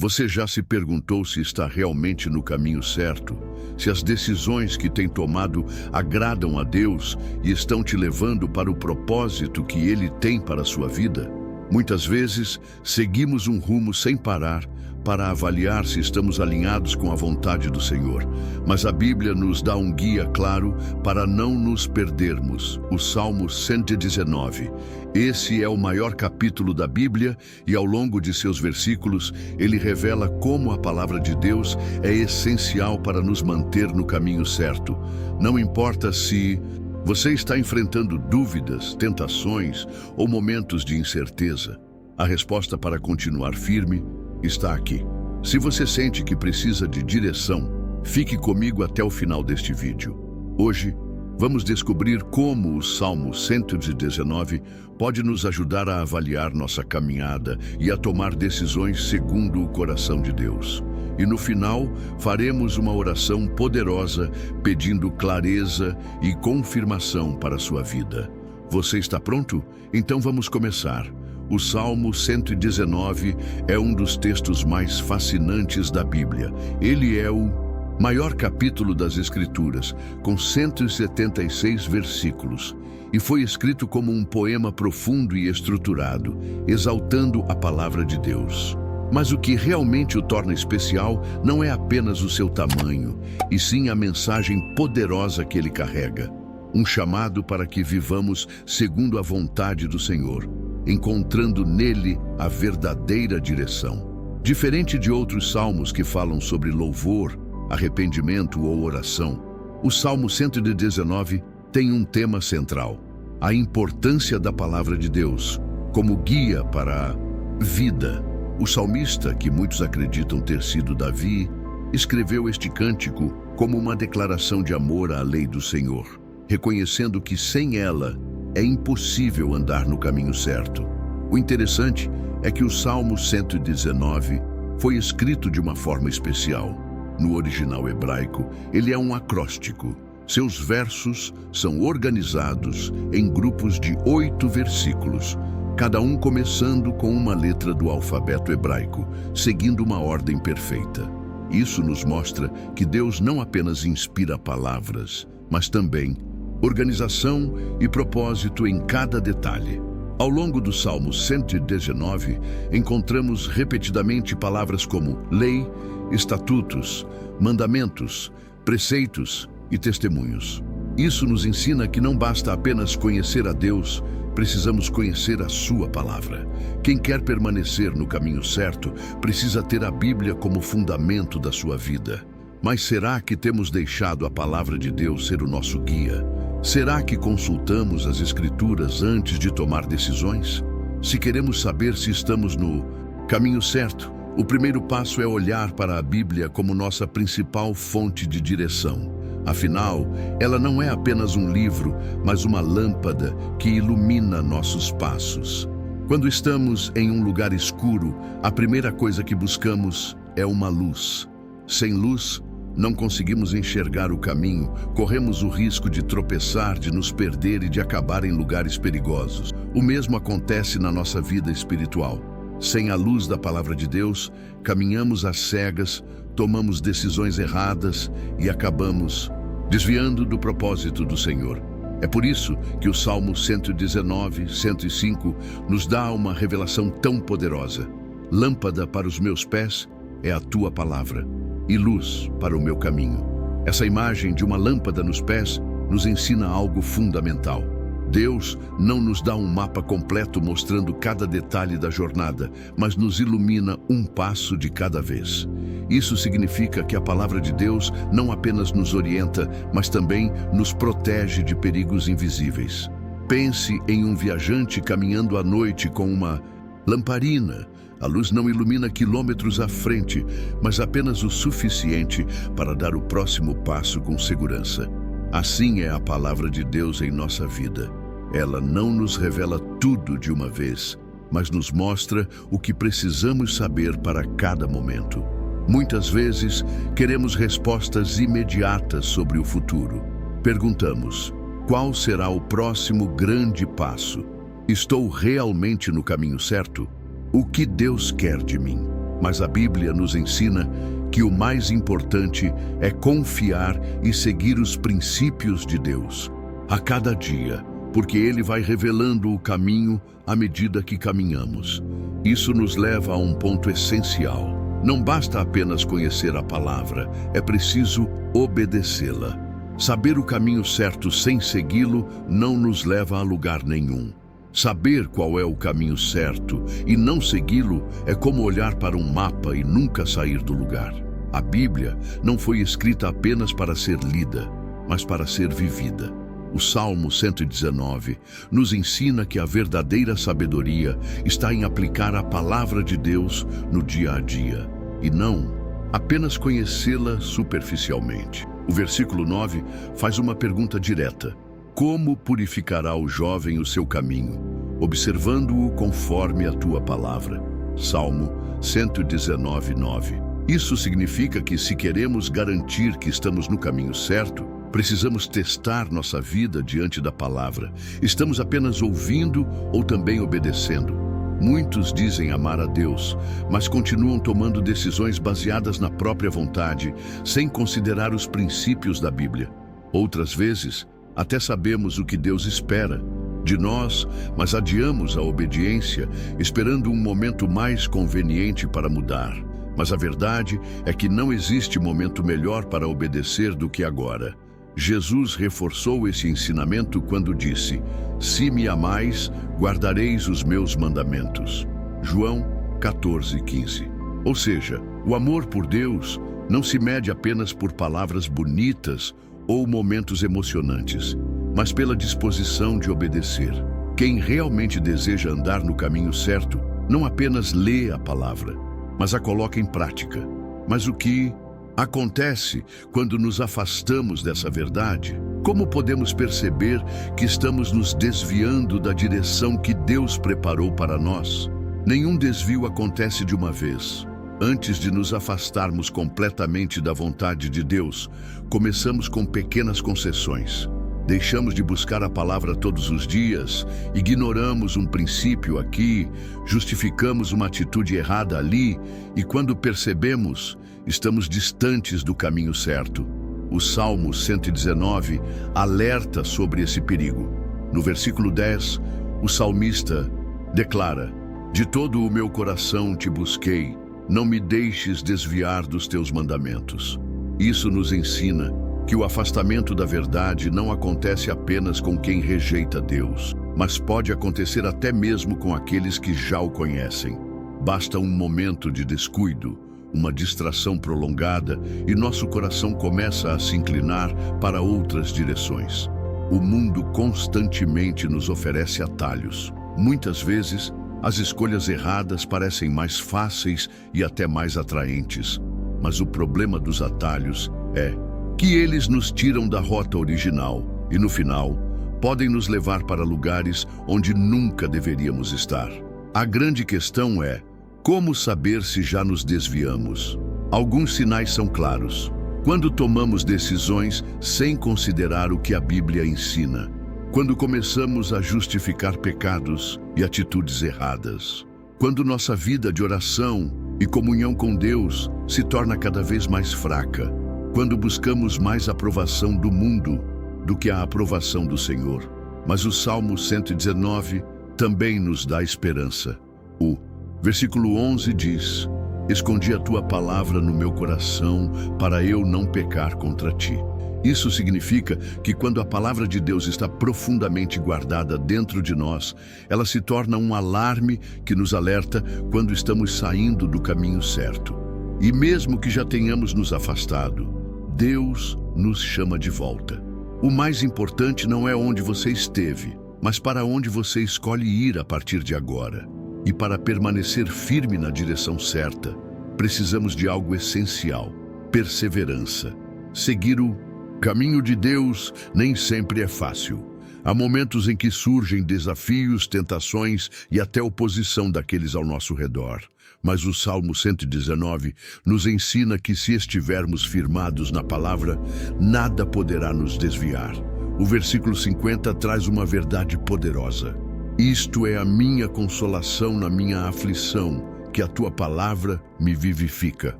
Você já se perguntou se está realmente no caminho certo? Se as decisões que tem tomado agradam a Deus e estão te levando para o propósito que Ele tem para a sua vida? Muitas vezes, seguimos um rumo sem parar para avaliar se estamos alinhados com a vontade do Senhor. Mas a Bíblia nos dá um guia claro para não nos perdermos. O Salmo 119. Esse é o maior capítulo da Bíblia e ao longo de seus versículos, ele revela como a palavra de Deus é essencial para nos manter no caminho certo. Não importa se você está enfrentando dúvidas, tentações ou momentos de incerteza, a resposta para continuar firme está aqui. Se você sente que precisa de direção, fique comigo até o final deste vídeo. Hoje, vamos descobrir como o Salmo 119 pode nos ajudar a avaliar nossa caminhada e a tomar decisões segundo o coração de Deus. E no final, faremos uma oração poderosa pedindo clareza e confirmação para a sua vida. Você está pronto? Então vamos começar. O Salmo 119 é um dos textos mais fascinantes da Bíblia. Ele é o maior capítulo das Escrituras, com 176 versículos, e foi escrito como um poema profundo e estruturado, exaltando a palavra de Deus. Mas o que realmente o torna especial não é apenas o seu tamanho, e sim a mensagem poderosa que ele carrega. Um chamado para que vivamos segundo a vontade do Senhor, encontrando nele a verdadeira direção. Diferente de outros salmos que falam sobre louvor, arrependimento ou oração, o Salmo 119 tem um tema central: a importância da palavra de Deus como guia para a vida. O salmista, que muitos acreditam ter sido Davi, escreveu este cântico como uma declaração de amor à lei do Senhor, reconhecendo que sem ela é impossível andar no caminho certo. O interessante é que o Salmo 119 foi escrito de uma forma especial. No original hebraico, ele é um acróstico. Seus versos são organizados em grupos de 8 versículos, cada um começando com uma letra do alfabeto hebraico, seguindo uma ordem perfeita. Isso nos mostra que Deus não apenas inspira palavras, mas também organização e propósito em cada detalhe. Ao longo do Salmo 119, encontramos repetidamente palavras como lei, estatutos, mandamentos, preceitos e testemunhos. Isso nos ensina que não basta apenas conhecer a Deus, precisamos conhecer a sua palavra. Quem quer permanecer no caminho certo precisa ter a Bíblia como fundamento da sua vida. Mas será que temos deixado a palavra de Deus ser o nosso guia? Será que consultamos as Escrituras antes de tomar decisões? Se queremos saber se estamos no caminho certo, o primeiro passo é olhar para a Bíblia como nossa principal fonte de direção. Afinal, ela não é apenas um livro, mas uma lâmpada que ilumina nossos passos. Quando estamos em um lugar escuro, a primeira coisa que buscamos é uma luz. Sem luz, não conseguimos enxergar o caminho, corremos o risco de tropeçar, de nos perder e de acabar em lugares perigosos. O mesmo acontece na nossa vida espiritual. Sem a luz da palavra de Deus, caminhamos às cegas, tomamos decisões erradas e acabamos desviando do propósito do Senhor. É por isso que o Salmo 119, 105 nos dá uma revelação tão poderosa. Lâmpada para os meus pés é a tua palavra e luz para o meu caminho. Essa imagem de uma lâmpada nos pés nos ensina algo fundamental. Deus não nos dá um mapa completo mostrando cada detalhe da jornada, mas nos ilumina um passo de cada vez. Isso significa que a palavra de Deus não apenas nos orienta, mas também nos protege de perigos invisíveis. Pense em um viajante caminhando à noite com uma lamparina. A luz não ilumina quilômetros à frente, mas apenas o suficiente para dar o próximo passo com segurança. Assim é a palavra de Deus em nossa vida. Ela não nos revela tudo de uma vez, mas nos mostra o que precisamos saber para cada momento. Muitas vezes, queremos respostas imediatas sobre o futuro. Perguntamos: qual será o próximo grande passo? Estou realmente no caminho certo? O que Deus quer de mim? Mas a Bíblia nos ensina que o mais importante é confiar e seguir os princípios de Deus a cada dia, porque Ele vai revelando o caminho à medida que caminhamos. Isso nos leva a um ponto essencial. Não basta apenas conhecer a palavra, é preciso obedecê-la. Saber o caminho certo sem segui-lo não nos leva a lugar nenhum. Saber qual é o caminho certo e não segui-lo é como olhar para um mapa e nunca sair do lugar. A Bíblia não foi escrita apenas para ser lida, mas para ser vivida. O Salmo 119 nos ensina que a verdadeira sabedoria está em aplicar a palavra de Deus no dia a dia, e não apenas conhecê-la superficialmente. O versículo 9 faz uma pergunta direta: como purificará o jovem o seu caminho, observando-o conforme a tua palavra? Salmo 119, 9. Isso significa que, se queremos garantir que estamos no caminho certo, precisamos testar nossa vida diante da palavra. Estamos apenas ouvindo ou também obedecendo? Muitos dizem amar a Deus, mas continuam tomando decisões baseadas na própria vontade, sem considerar os princípios da Bíblia. Outras vezes, até sabemos o que Deus espera de nós, mas adiamos a obediência, esperando um momento mais conveniente para mudar. Mas a verdade é que não existe momento melhor para obedecer do que agora. Jesus reforçou esse ensinamento quando disse: se me amais, guardareis os meus mandamentos. João 14:15. Ou seja, o amor por Deus não se mede apenas por palavras bonitas ou momentos emocionantes, mas pela disposição de obedecer. Quem realmente deseja andar no caminho certo, não apenas lê a palavra, mas a coloca em prática. Mas o que acontece quando nos afastamos dessa verdade? Como podemos perceber que estamos nos desviando da direção que Deus preparou para nós? Nenhum desvio acontece de uma vez. Antes de nos afastarmos completamente da vontade de Deus, começamos com pequenas concessões. Deixamos de buscar a palavra todos os dias, ignoramos um princípio aqui, justificamos uma atitude errada ali, e quando percebemos, estamos distantes do caminho certo. O Salmo 119 alerta sobre esse perigo. No versículo 10, o salmista declara: de todo o meu coração te busquei, não me deixes desviar dos teus mandamentos. Isso nos ensina que o afastamento da verdade não acontece apenas com quem rejeita Deus, mas pode acontecer até mesmo com aqueles que já o conhecem. Basta um momento de descuido, uma distração prolongada, e nosso coração começa a se inclinar para outras direções. O mundo constantemente nos oferece atalhos. Muitas vezes, as escolhas erradas parecem mais fáceis e até mais atraentes. Mas o problema dos atalhos é que eles nos tiram da rota original e, no final, podem nos levar para lugares onde nunca deveríamos estar. A grande questão é: como saber se já nos desviamos? Alguns sinais são claros. Quando tomamos decisões sem considerar o que a Bíblia ensina. Quando começamos a justificar pecados e atitudes erradas. Quando nossa vida de oração e comunhão com Deus se torna cada vez mais fraca. Quando buscamos mais aprovação do mundo do que a aprovação do Senhor. Mas o Salmo 119 também nos dá esperança. O versículo 11 diz: escondi a tua palavra no meu coração para eu não pecar contra ti. Isso significa que quando a palavra de Deus está profundamente guardada dentro de nós, ela se torna um alarme que nos alerta quando estamos saindo do caminho certo. E mesmo que já tenhamos nos afastado, Deus nos chama de volta. O mais importante não é onde você esteve, mas para onde você escolhe ir a partir de agora. E para permanecer firme na direção certa, precisamos de algo essencial: perseverança. Seguir o caminho de Deus nem sempre é fácil. Há momentos em que surgem desafios, tentações e até oposição daqueles ao nosso redor. Mas o Salmo 119 nos ensina que, se estivermos firmados na palavra, nada poderá nos desviar. O versículo 50 traz uma verdade poderosa: isto é a minha consolação na minha aflição, porque a tua palavra me vivifica.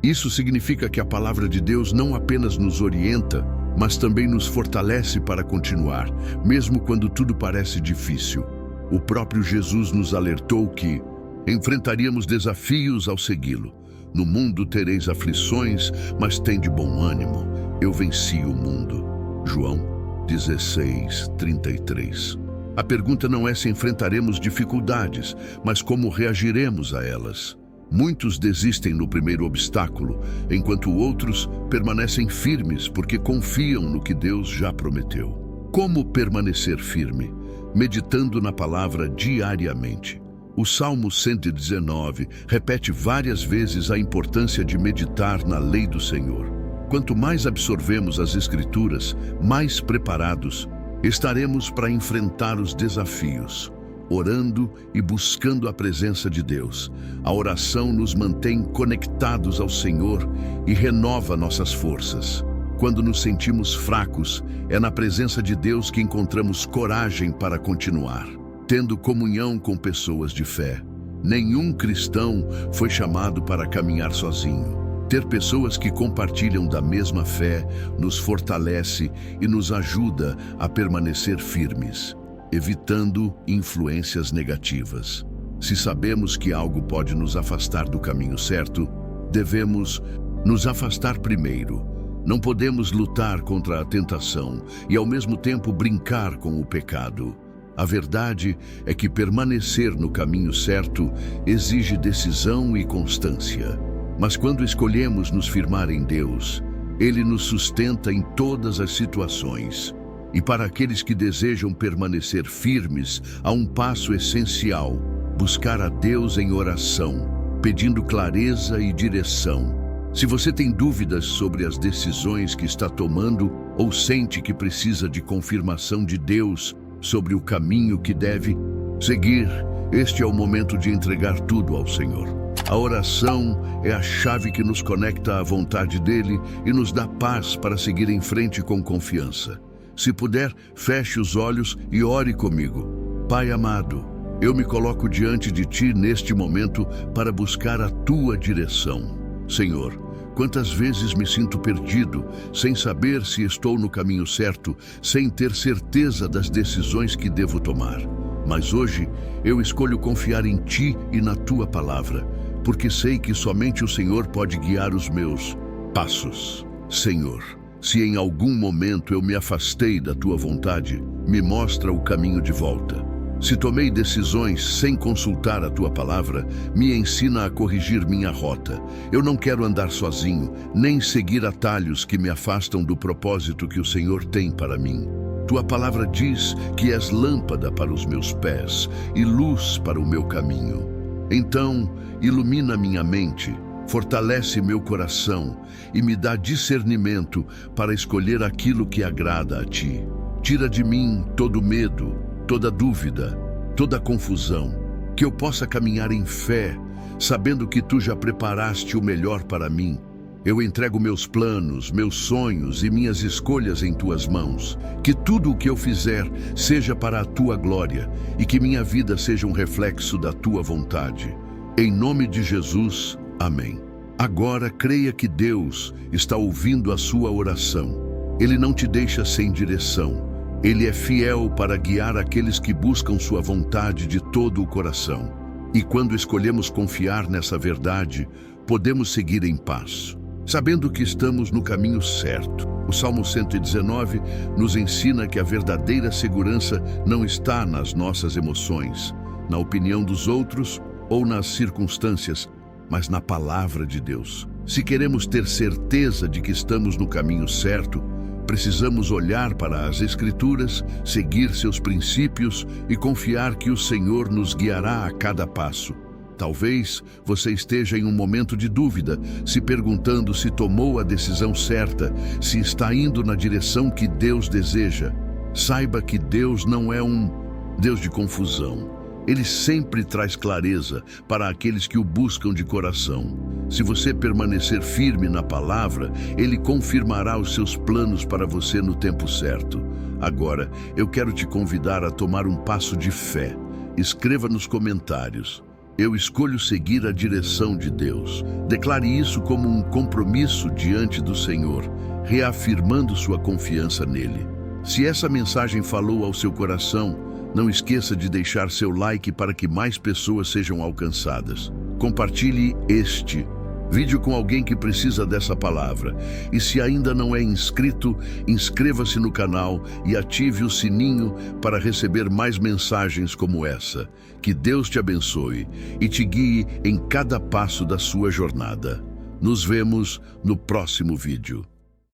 Isso significa que a palavra de Deus não apenas nos orienta, mas também nos fortalece para continuar, mesmo quando tudo parece difícil. O próprio Jesus nos alertou que enfrentaríamos desafios ao segui-lo. No mundo tereis aflições, mas tende bom ânimo. Eu venci o mundo. João 16:33. A pergunta não é se enfrentaremos dificuldades, mas como reagiremos a elas. Muitos desistem no primeiro obstáculo, enquanto outros permanecem firmes porque confiam no que Deus já prometeu. Como permanecer firme? Meditando na palavra diariamente. O Salmo 119 repete várias vezes a importância de meditar na lei do Senhor. Quanto mais absorvemos as Escrituras, mais preparados estaremos para enfrentar os desafios. Orando e buscando a presença de Deus. A oração nos mantém conectados ao Senhor e renova nossas forças. Quando nos sentimos fracos, é na presença de Deus que encontramos coragem para continuar, tendo comunhão com pessoas de fé. Nenhum cristão foi chamado para caminhar sozinho. Ter pessoas que compartilham da mesma fé nos fortalece e nos ajuda a permanecer firmes, evitando influências negativas. Se sabemos que algo pode nos afastar do caminho certo, devemos nos afastar primeiro. Não podemos lutar contra a tentação e, ao mesmo tempo, brincar com o pecado. A verdade é que permanecer no caminho certo exige decisão e constância. Mas quando escolhemos nos firmar em Deus, Ele nos sustenta em todas as situações. E para aqueles que desejam permanecer firmes, há um passo essencial: buscar a Deus em oração, pedindo clareza e direção. Se você tem dúvidas sobre as decisões que está tomando ou sente que precisa de confirmação de Deus sobre o caminho que deve seguir, este é o momento de entregar tudo ao Senhor. A oração é a chave que nos conecta à vontade dEle e nos dá paz para seguir em frente com confiança. Se puder, feche os olhos e ore comigo. Pai amado, eu me coloco diante de Ti neste momento para buscar a Tua direção. Senhor, quantas vezes me sinto perdido, sem saber se estou no caminho certo, sem ter certeza das decisões que devo tomar. Mas hoje eu escolho confiar em Ti e na Tua palavra, porque sei que somente o Senhor pode guiar os meus passos. Senhor, se em algum momento eu me afastei da Tua vontade, me mostra o caminho de volta. Se tomei decisões sem consultar a Tua palavra, me ensina a corrigir minha rota. Eu não quero andar sozinho, nem seguir atalhos que me afastam do propósito que o Senhor tem para mim. Tua palavra diz que és lâmpada para os meus pés e luz para o meu caminho. Então, ilumina minha mente, fortalece meu coração e me dá discernimento para escolher aquilo que agrada a Ti. Tira de mim todo medo, toda dúvida, toda confusão, que eu possa caminhar em fé, sabendo que Tu já preparaste o melhor para mim. Eu entrego meus planos, meus sonhos e minhas escolhas em Tuas mãos. Que tudo o que eu fizer seja para a Tua glória e que minha vida seja um reflexo da Tua vontade. Em nome de Jesus, amém. Agora creia que Deus está ouvindo a sua oração. Ele não te deixa sem direção. Ele é fiel para guiar aqueles que buscam sua vontade de todo o coração. E quando escolhemos confiar nessa verdade, podemos seguir em paz, sabendo que estamos no caminho certo. O Salmo 119 nos ensina que a verdadeira segurança não está nas nossas emoções, na opinião dos outros ou nas circunstâncias, mas na palavra de Deus. Se queremos ter certeza de que estamos no caminho certo, precisamos olhar para as Escrituras, seguir seus princípios e confiar que o Senhor nos guiará a cada passo. Talvez você esteja em um momento de dúvida, se perguntando se tomou a decisão certa, se está indo na direção que Deus deseja. Saiba que Deus não é um Deus de confusão. Ele sempre traz clareza para aqueles que o buscam de coração. Se você permanecer firme na palavra, Ele confirmará os seus planos para você no tempo certo. Agora, eu quero te convidar a tomar um passo de fé. Escreva nos comentários: Eu escolho seguir a direção de Deus. Declare isso como um compromisso diante do Senhor, reafirmando sua confiança nele. Se essa mensagem falou ao seu coração, não esqueça de deixar seu like para que mais pessoas sejam alcançadas. Compartilhe este vídeo com alguém que precisa dessa palavra. E se ainda não é inscrito, inscreva-se no canal e ative o sininho para receber mais mensagens como essa. Que Deus te abençoe e te guie em cada passo da sua jornada. Nos vemos no próximo vídeo.